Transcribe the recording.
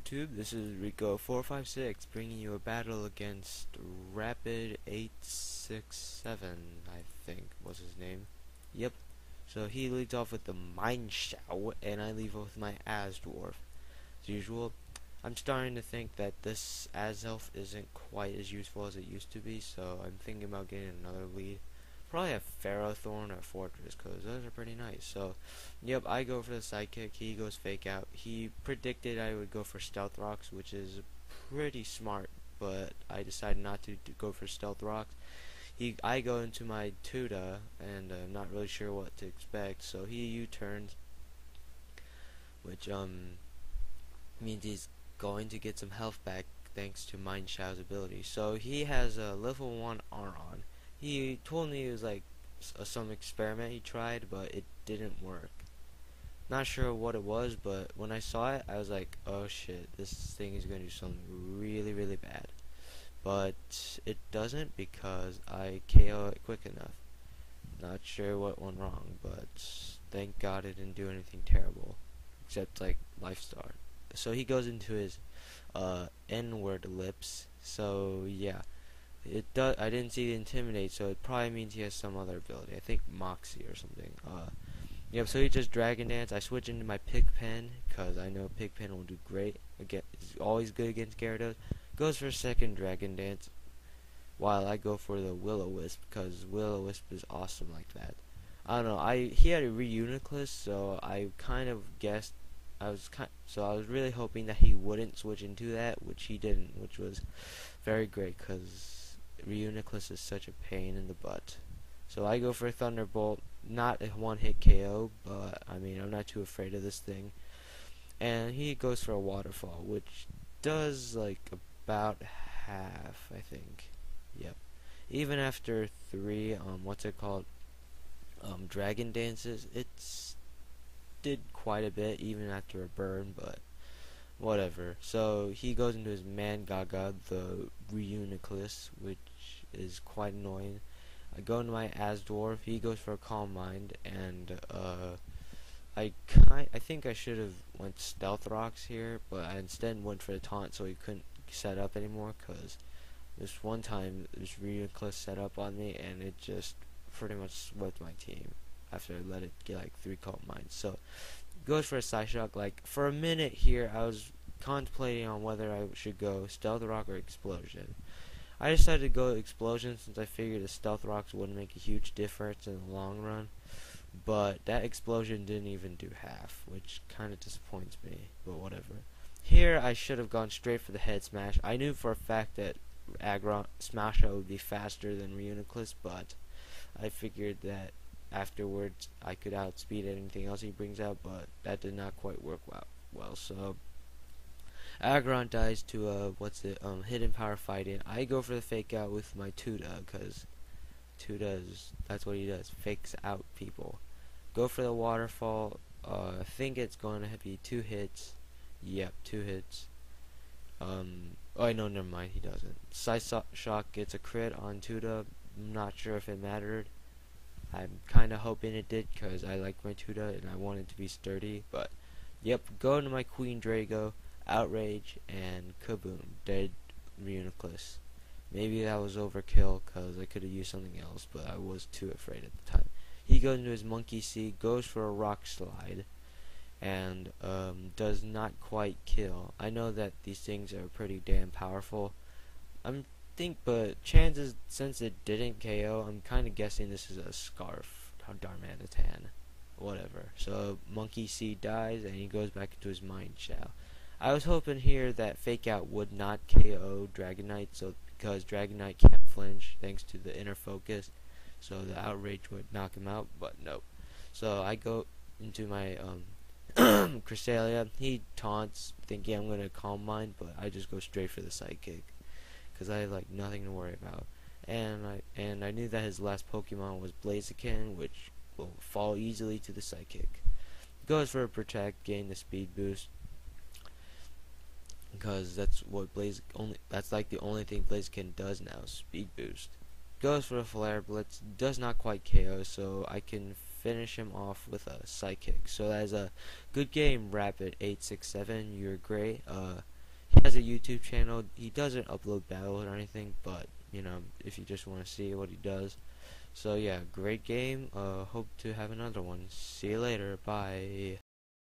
YouTube, this is Riqo456 bringing you a battle against Rapid867, I think was his name. Yep. So he leads off with the Mine Show, and I leave off with my Az Dwarf. As usual, I'm starting to think that this Az Elf isn't quite as useful as it used to be, so I'm thinking about getting another lead. Probably a Pharaoh Thorn or Fortress, because those are pretty nice. So, yep, I go for the Sidekick, he goes Fake Out. He predicted I would go for Stealth Rocks, which is pretty smart, but I decided not to go for Stealth Rocks. I go into my Tuda, and I'm not really sure what to expect, so he U-turns, which means he's going to get some health back thanks to Mind Show's ability. So he has a level 1 Aron. He told me it was like some experiment he tried, but it didn't work. Not sure what it was, but when I saw it, I was like, oh shit, this thing is going to do something really, really bad. But it doesn't because I KO it quick enough. Not sure what went wrong, but thank God it didn't do anything terrible. Except like Life Star. So he goes into his N-word lips, so yeah. I didn't see the Intimidate, so it probably means he has some other ability. I think Moxie or something. Yep, so he just Dragon Dance. I switch into my Pigpen, because I know Pigpen will do great. Again, it's always good against Gyarados. Goes for a second Dragon Dance, while I go for the Will-O-Wisp, because Will-O-Wisp is awesome like that. I don't know, he had a Reuniclus, so I kind of guessed, I was really hoping that he wouldn't switch into that, which he didn't, which was very great, because Reuniclus is such a pain in the butt. So I go for Thunderbolt, not a one-hit KO, but I mean, I'm not too afraid of this thing. And he goes for a Waterfall, which does like about half, I think. Yep. Even after 3, Dragon Dances, it's did quite a bit, even after a burn, but whatever. So he goes into his Mangaga, the Reuniclus, which is quite annoying. I go into my Asdwarf, he goes for a Calm Mind, and I think I should have went Stealth Rocks here, but I instead went for the Taunt so he couldn't set up anymore, because this one time this Reuniclus set up on me and it just pretty much swept my team after I let it get like 3 Calm Minds. So goes for a Psyshock. Like for a minute here I was contemplating on whether I should go Stealth Rock or Explosion. I decided to go Explosion since I figured the Stealth Rocks wouldn't make a huge difference in the long run, but that Explosion didn't even do half, which kind of disappoints me, but whatever. Here I should have gone straight for the Head Smash. I knew for a fact that Smasha would be faster than Reuniclus, but I figured that afterwards I could outspeed anything else he brings out, but that did not quite work well. So Aggron dies to Hidden Power Fighting. I go for the Fake Out with my Tuda, because that's what he does, fakes out people. Go for the Waterfall. I think it's going to be 2 hits. Yep, 2 hits. Oh no, never mind, he doesn't. Psyshock gets a crit on Tuda. I'm not sure if it mattered. I'm kind of hoping it did, because I like my Tuda and I want it to be sturdy. But yep, go into my Queen Drago, Outrage, and kaboom, dead Reuniclus. Maybe that was overkill, because I could have used something else, but I was too afraid at the time. He goes into his Monkey See, goes for a Rock Slide, and does not quite kill. I know that these things are pretty damn powerful. But chances, since it didn't KO, I'm kind of guessing this is a Scarf Darmanitan. Whatever. So Monkey See dies, and he goes back into his Mind Show. I was hoping here that Fake Out would not KO Dragonite, because Dragonite can't flinch thanks to the inner focus, so the Outrage would knock him out, but nope. So I go into my Cresselia. He taunts, thinking I'm going to Calm Mind, but I just go straight for the Sidekick, because I have like nothing to worry about. And I knew that his last Pokemon was Blaziken, which will fall easily to the Sidekick. Goes for a Protect, gain the speed boost, because that's like the only thing Blaziken does now, speed boost. Goes for a Flare Blitz, does not quite KO, so I can finish him off with a Psychic. So that is a good game, Rapid867. You're great. He has a YouTube channel. He doesn't upload battles or anything, but you know, if you just want to see what he does. So yeah, great game. Hope to have another one. See you later. Bye.